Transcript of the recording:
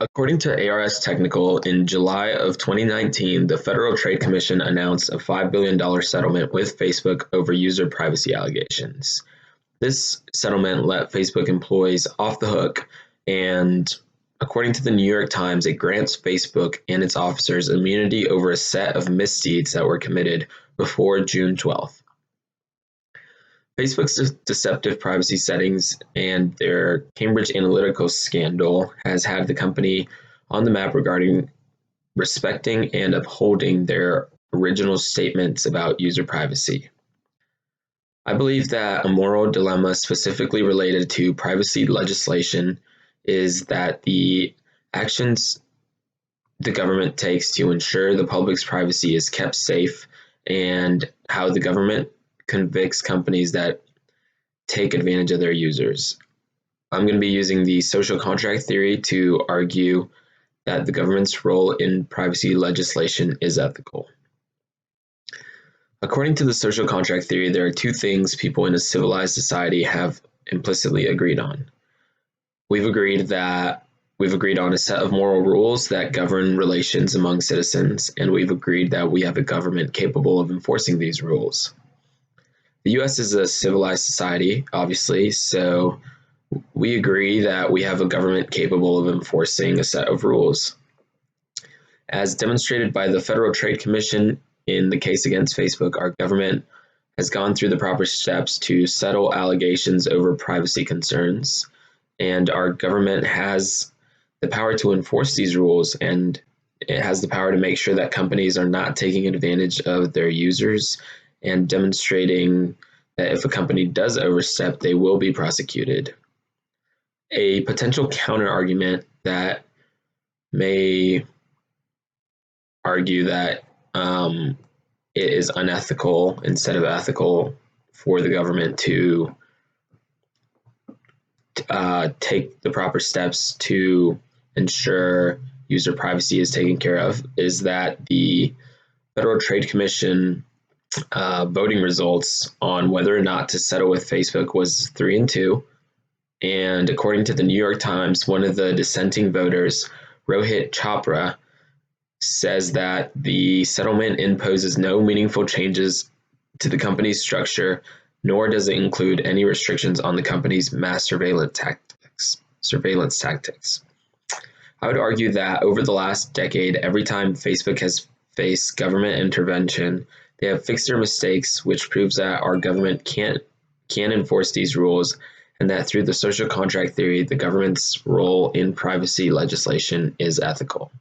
According to ARS Technical, in July of 2019, the Federal Trade Commission announced a $5 billion settlement with Facebook over user privacy allegations. This settlement let Facebook employees off the hook, and according to the New York Times, it grants Facebook and its officers immunity over a set of misdeeds that were committed before June 12th. Facebook's deceptive privacy settings and their Cambridge Analytica scandal has had the company on the map regarding respecting and upholding their original statements about user privacy. I believe that a moral dilemma specifically related to privacy legislation is that the actions the government takes to ensure the public's privacy is kept safe and how the government convicts companies that take advantage of their users. I'm going to be using the social contract theory to argue that the government's role in privacy legislation is ethical. According to the social contract theory, there are two things people in a civilized society have implicitly agreed on. We've agreed on a set of moral rules that govern relations among citizens, and we've agreed that we have a government capable of enforcing these rules. The US is a civilized society, obviously, so we agree that we have a government capable of enforcing a set of rules. As demonstrated by the Federal Trade Commission in the case against Facebook, our government has gone through the proper steps to settle allegations over privacy concerns, and our government has the power to enforce these rules, and it has the power to make sure that companies are not taking advantage of their users and demonstrating that if a company does overstep, they will be prosecuted. A potential counter-argument that may argue that it is unethical instead of ethical for the government to take the proper steps to ensure user privacy is taken care of is that the Federal Trade Commission voting results on whether or not to settle with Facebook was 3-2. And according to the New York Times, one of the dissenting voters, Rohit Chopra, says that the settlement imposes no meaningful changes to the company's structure, nor does it include any restrictions on the company's mass surveillance tactics. I would argue that over the last decade, every time Facebook has faced government intervention, they have fixed their mistakes, which proves that our government can enforce these rules, and that through the social contract theory, the government's role in privacy legislation is ethical.